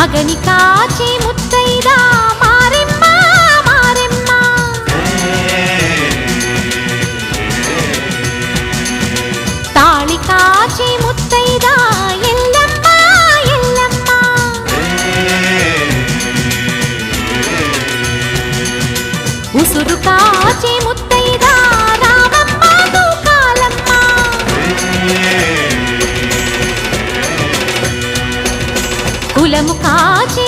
అగని కాచి ముత్తైదా మారెమ్మ మారెమ్మ తాళి కాచి ముత్తైదా ఎల్లమ్మ ఎల్లమ్మ ఉసురు కాచి ముత్తైదా రామమ్మ తూకాలమ్మ కులము కాచి